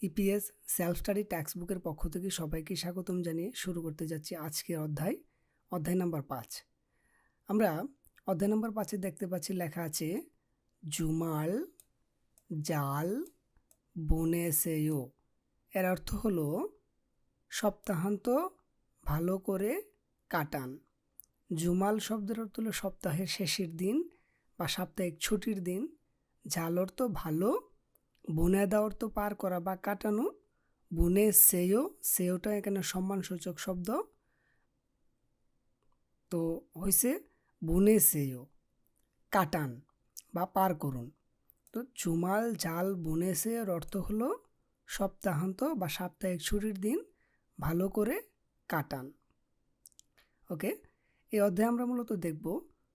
EPS self study text বুকের পক্ষ থেকে সবাইকে স্বাগতম জানিয়ে শুরু করতে যাচ্ছি আজকের অধ্যায় নাম্বার 5। আমরা অধ্যায় নাম্বার 5-এ দেখতে পাচ্ছি লেখা আছে জুমাল জাল বনেসেও। এর অর্থ হলো সপ্তাহান্ত ভালো করে কাটান। জুমাল শব্দের অর্থ হলো সপ্তাহের শেষের দিন বা সাপ্তাহিক ছুটির দিন। জাল অর্থ ভালো, বুনেদা অর্থ পার করা বা কাটানো। বুনে সেওটা এখানে সম্মানসূচক শব্দ, তো হয়েছে বুনে সেও কাটান বা পার করুন। তো জুমাল জাল বুনে সেওর অর্থ হলো সপ্তাহান্ত বা সাপ্তাহিক ছুটির দিন ভালো করে কাটান। ওকে, এই অধ্যায়ে আমরা মূলত দেখব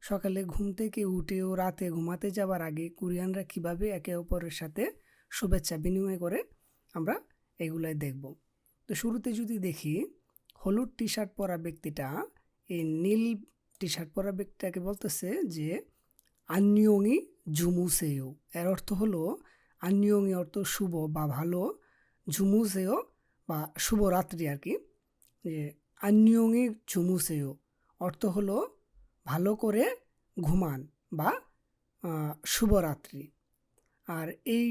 সকালে ঘুম থেকে উঠে ও রাতে ঘুমাতে যাওয়ার আগে কোরিয়ানরা কিভাবে একে অপরের সাথে শুভেচ্ছা বিনিময় করে, আমরা এগুলাই দেখব। তো শুরুতে যদি দেখি, হলুদ টি শার্ট পরা ব্যক্তিটা এই নীল টি শার্ট পরা ব্যক্তিটাকে বলতেছে যে আন্নিয়ংই জুমুসেও। এর অর্থ হলো আন্নিয়ংই অর্থ শুভ বা ভালো, জুমুসেও বা শুভরাত্রি আর কি। যে আন্নিয়ংই জুমুসেও অর্থ হলো ভালো করে ঘুমান বা শুভরাত্রি। আর এই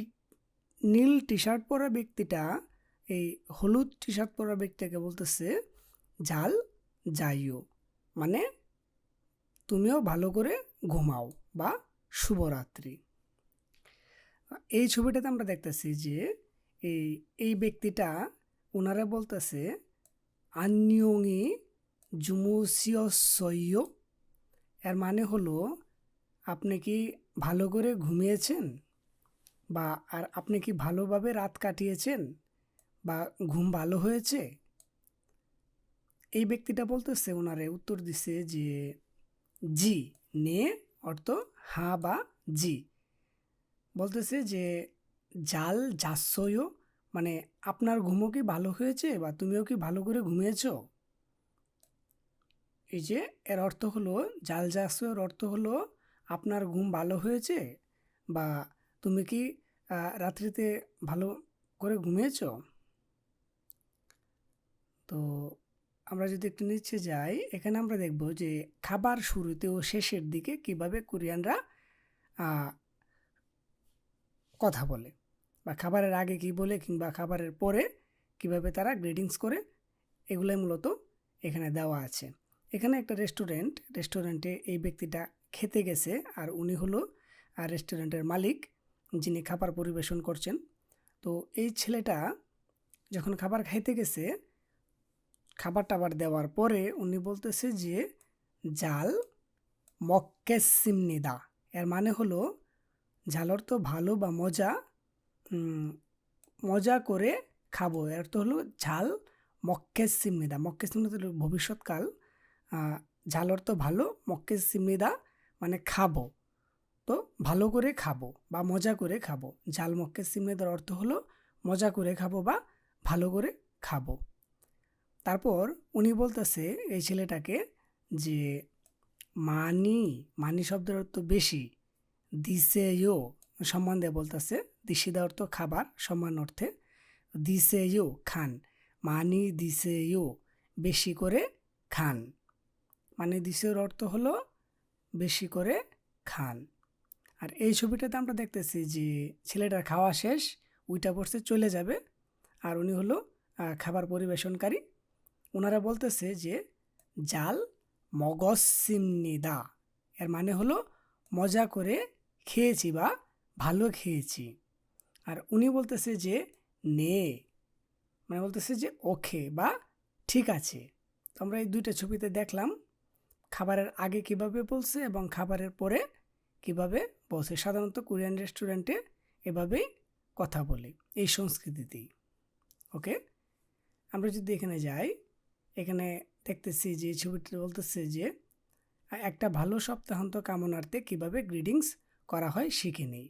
নীল টি শার্ট পরা ব্যক্তিটা এই হলুদ টি শার্ট পরা ব্যক্তিটাকে বলতেছে জাল যাইও, মানে তুমিও ভালো করে ঘুমাও বা শুভরাত্রি। এই ছবিটাতে আমরা দেখতেছি যে এই ব্যক্তিটা ওনারা বলতেছে আন্নিয়ংই জুমুসিয়সইয়। এর মানে হলো আপনি কি ভালো করে ঘুমিয়েছেন বা আর আপনি কি ভালোভাবে রাত কাটিয়েছেন বা ঘুম ভালো হয়েছে। এই ব্যক্তিটা বলতেছে, ওনারে উত্তর দিছে যে জি নে অর্থ হ্যাঁ বা জি। বলতেছে যে জাল যাচ্ছয়ও, মানে আপনার ঘুমও কি ভালো হয়েছে বা তুমিও কি ভালো করে ঘুমিয়েছ। এই যে এর অর্থ হলো জাল যাচ্ছয়ের অর্থ হলো আপনার ঘুম ভালো হয়েছে বা তুমি কি রাত্রিতে ভালো করে ঘুমিয়েছ। তো আমরা যদি একটু নিচে যাই, এখানে আমরা দেখব যে খাবার শুরুতে ও শেষের দিকে কিভাবে কোরিয়ানরা কথা বলে বা খাবারের আগে কি বলে কিংবা খাবারের পরে কিভাবে তারা গ্রিটিংস করে, এগুলোই মূলত এখানে দেওয়া আছে। এখানে একটা রেস্টুরেন্টে এই ব্যক্তিটা খেতে গেছে আর উনি হলো রেস্টুরেন্টের মালিক যিনি খাবার পরিবেশন করছেন। তো এই ছেলেটা যখন খাবার খাইতে গেছে, খাবার টাবার দেওয়ার পরে উনি বলতেছে যে জাল মক্কেসিমনিদা। এর মানে হলো ঝাল অর্থ ভালো বা মজা, মজা করে খাবো। এর অর্থ হলো ঝাল মক্কেসিমনিদা। মক্কেসিমনিদা হলো ভবিষ্যৎকাল, ঝাল অর্থ ভালো, মক্কেসিমনিদা মানে খাবো। তো ভালো করে খাবো বা মজা করে খাবো। ঝাল মক্কেসিমনিদার অর্থ হলো মজা করে খাবো বা ভালো করে খাবো। তারপর উনি বলতেছে এই ছেলেটাকে যে মানি শব্দের অর্থ বেশি, দিসেও সম্মান দিয়ে বলতেছে, দিশিদা অর্থ খাবার সম্মান অর্থে, দিসেও খান, মানি দিসেও বেশি করে খান। মানে দিসের অর্থ হলো বেশি করে খান। আর এই ছবিটাতে আমরা দেখতেছি যে ছেলেটার খাওয়া শেষ, উইটা পড়ছে চলে যাবে, আর উনি হলো খাবার পরিবেশনকারী। ওনারা বলতেছে যে জাল মগসিমনিদা। এর মানে হলো মজা করে খেয়েছি বা ভালো খেয়েছি। আর উনি বলতেছে যে নে, মানে বলতেছে যে ওকে বা ঠিক আছে। তো আমরা এই দুইটা ছবিতে দেখলাম খাবারের আগে কিভাবে বলছে এবং খাবারের পরে কিভাবে বলছে। সাধারণত কোরিয়ান রেস্টুরেন্টে এভাবেই কথা বলে, এই সংস্কৃতিতেই। ওকে, আমরা যদি এখানে যাই, এখানে দেখতেছি যে ছবিটি বলতেছে যে একটা ভালো সপ্তাহান্ত কামনার্থে কিভাবে গ্রিটিংস করা হয় শিখে নেই।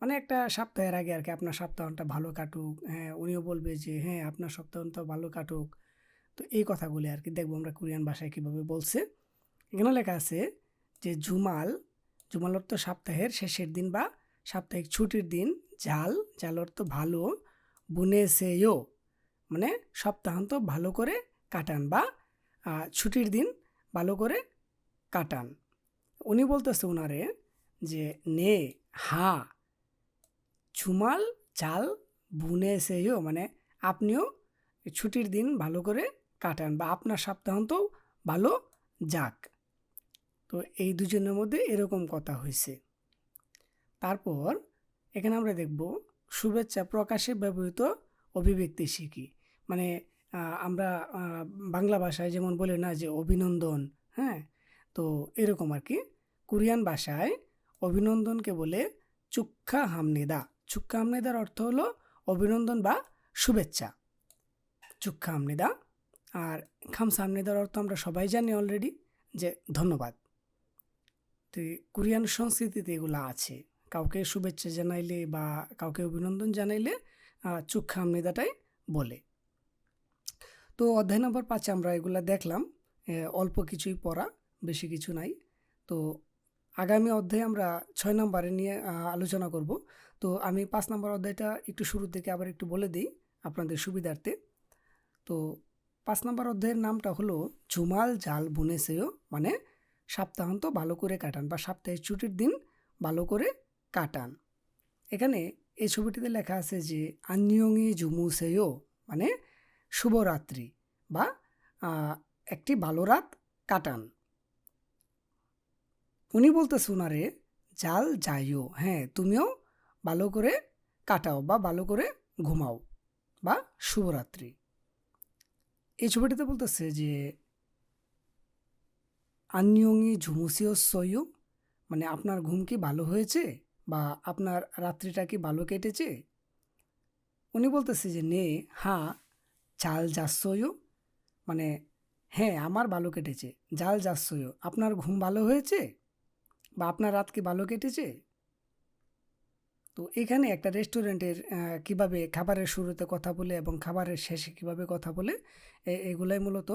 মানে একটা সপ্তাহের আগে আর কি আপনার সপ্তাহটা ভালো কাটুক, হ্যাঁ উনিও বলবে যে হ্যাঁ আপনার সপ্তাহটা ভালো কাটুক। তো এই কথাগুলি আর কি দেখবো আমরা কোরিয়ান ভাষায় কিভাবে বলছে। এখানে লেখা আছে যে জুমাল অর্থ সপ্তাহের শেষের দিন বা সাপ্তাহিক ছুটির দিন, জাল অর্থ ভালো, বুনেছে요 মানে সপ্তাহান্ত ভালো করে কাটান বা ছুটির দিন ভালো করে কাটান। উনি বলতেছে ওনারে যে নে হা ছুমাল চাল বুনেছে요 মানে আপনিও ছুটির দিন ভালো করে কাটান বা আপনার সপ্তাহান্ত ভালো যাক। তো এই দুজনের মধ্যে এরকম কথা হয়েছে। তারপর এখানে আমরা দেখব শুভেচ্ছা প্রকাশে ব্যবহৃত অভিব্যক্তি শিখি। মানে আমরা বাংলা ভাষায় যেমন বলি না যে অভিনন্দন, হ্যাঁ, তো এরকম আর কি। কোরিয়ান ভাষায় অভিনন্দনকে বলে চুক্কা হামনিদা। চুক্কা হামনিদার অর্থ হলো অভিনন্দন বা শুভেচ্ছা, চুক্কা হামনিদা। আর খামসা হামনিদার অর্থ আমরা সবাই জানি অলরেডি, যে ধন্যবাদ। তো কোরিয়ান সংস্কৃতিতে এগুলো আছে, কাউকে শুভেচ্ছা জানাইলে বা কাউকে অভিনন্দন জানাইলে চুক্কা হামনিদাটাই বলে। তো অধ্যায় নম্বর 5 আমরা এগুলা দেখলাম, অল্প কিছুই পড়া, বেশি কিছু নাই। তো আগামী অধ্যায়ে আমরা 6 নম্বরে নিয়ে আলোচনা করব। তো আমি 5 নম্বর অধ্যায়টা একটু শুরু থেকে আবার একটু বলে দিই আপনাদের সুবিধার্থে। তো 5 নম্বর অধ্যায়ের নামটা হলো ঝুমাল জাল বুনেছে요 মানে সপ্তাহান্ত ভালো করে কাটান বা সপ্তাহের ছুটির দিন ভালো করে কাটান। এখানে এই ছবিটিতে লেখা আছে যে আন্নিয়ংই জুমুছে요 মানে শুভরাত্রি বা একটি ভালো রাত কাটান। উনি বলতেছে ওনারে জাল যাইও, হ্যাঁ তুমিও ভালো করে কাটাও বা ভালো করে ঘুমাও বা শুভরাত্রি। এই ছবিটিতে বলতেছে যে আন্নিয়ংই ঝুমুসিওসয়ু মানে আপনার ঘুম কি ভালো হয়েছে বা আপনার রাত্রিটা কি ভালো কেটেছে। উনি বলতেছে যে নে হা জাল যাচ্ছয়ু মানে হ্যাঁ আমার ভালো কেটেছে, জাল যাচ্ছয়ু আপনার ঘুম ভালো হয়েছে বা আপনার রাত কি ভালো কেটেছে। তো এখানে একটা রেস্টুরেন্টের কিভাবে খাবারের শুরুতে কথা বলে এবং খাবারের শেষে কিভাবে কথা বলে এগুলাই মূলত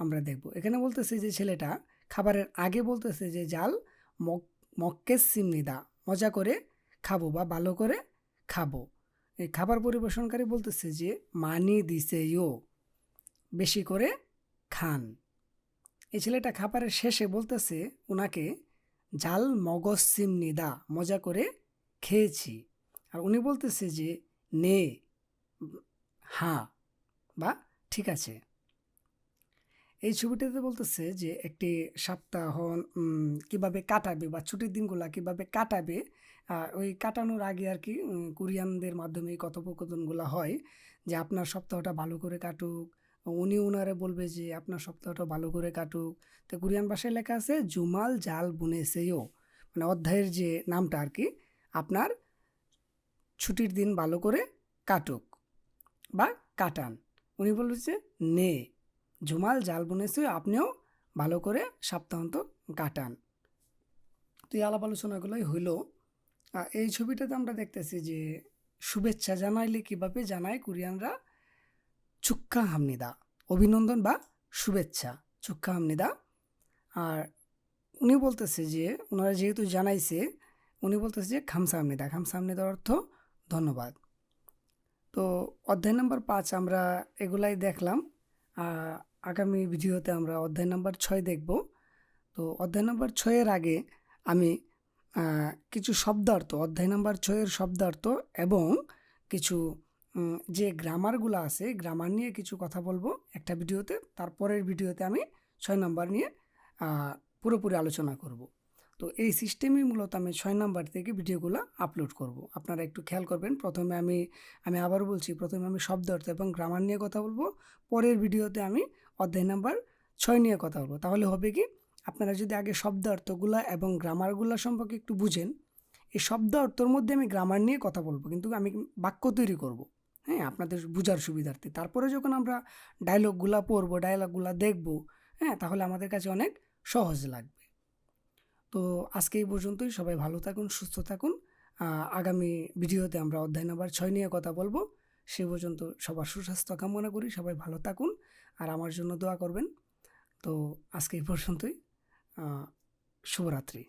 আমরা দেখব। এখানে বলতেছে যে ছেলেটা খাবারের আগে বলতেছে যে জাল মক্কেস সিমনিদা মজা করে খাবো বা ভালো করে খাবো। এই খাবার পরিবেশনকারী বলতেছে যে মানি দিছে요 বেশি করে খান। এই ছেলেটা খাবারের শেষে বলতেছে ওনাকে জাল মগজ সিমনিদা মজা করে খেয়েছি। আর উনি বলতেছে যে নে হ্যাঁ বা ঠিক আছে। এই ছবিটিতে বলতেছে যে একটি সপ্তাহ কিভাবে কাটাবে বা ছুটির দিনগুলা কিভাবে কাটাবে, ওই কাটানোর আগে আর কি কোরিয়ানদের মাধ্যমে এই কথোপকথনগুলো হয় যে আপনার সপ্তাহটা ভালো করে কাটুক, উনি ওনারে বলবে যে আপনার সপ্তাহটা ভালো করে কাটুক। তো কোরিয়ান ভাষায় লেখা আছে জুমাল জাল বুনেছে요 মানে অধ্যায়ের যে নামটা আর কি, আপনার ছুটির দিন ভালো করে কাটুক বা কাটান। উনি বলেছে নে ঝুমাল জাল বুনেছে요 আপনিও ভালো করে সপ্তাহান্ত কাটান। তো এই আলাপ আলোচনাগুলোই হইল। এই ছবিটাতে আমরা দেখতেছি যে শুভেচ্ছা জানাইলে কিভাবে জানায় কোরিয়ানরা চুক্কা হামনিদা অভিনন্দন বা শুভেচ্ছা চুক্কা হামনিদা। আর উনি বলতেছে যে ওনারা যেহেতু জানাইছে উনি বলতেছে যে খামসা হামনিদা, খামসা হামনিদার অর্থ ধন্যবাদ। তো অধ্যায় নাম্বার 5 আমরা এগুলাই দেখলাম। আগামী ভিডিওতে আমরা অধ্যায় নাম্বার 6 দেখব। তো অধ্যায় নাম্বার 6-এর আগে আমি কিছু শব্দার্থ অধ্যায় নাম্বার 6-এর শব্দার্থ এবং কিছু যে গ্রামারগুলো আছে গ্রামার নিয়ে কিছু কথা বলবো একটা ভিডিওতে। তারপরের ভিডিওতে আমি 6 নাম্বার নিয়ে পুরোপুরি আলোচনা করব। তো এই সিস্টেমেই মূলত আমি 6 নাম্বার থেকে ভিডিওগুলো আপলোড করব। আপনারা একটু খেয়াল করবেন। প্রথমে আমি আবারও বলছি, প্রথমে আমি শব্দার্থ এবং গ্রামার নিয়ে কথা বলবো, পরের ভিডিওতে আমি অধ্যায় নাম্বার 6 নিয়ে কথা বলবো। তাহলে হবে কি আপনারা যদি আগে শব্দার্থগুলো এবং গ্রামারগুলো সম্পর্কে একটু বুঝেন, এই শব্দার্থর মধ্যে আমি গ্রামার নিয়ে কথা বলবো কিন্তু আমি বাক্য তৈরি করব, হ্যাঁ আপনাদের বোঝার সুবিধার্থে। তারপরে যখন আমরা ডায়লগগুলো পড়বো, ডায়লগগুলো দেখবো, হ্যাঁ তাহলে আমাদের কাছে অনেক সহজ লাগবে। তো আজকে এই পর্যন্তই। সবাই ভালো থাকুন, সুস্থ থাকুন। আগামী ভিডিওতে আমরা অধ্যায় নাম্বার 6 নিয়ে কথা বলবো। সে পর্যন্ত সবার সুস্বাস্থ্য কামনা করি। সবাই ভালো থাকুন আর আমার জন্য দোয়া করবেন। তো আজকে এই পর্যন্তই। শুভরাত্রি।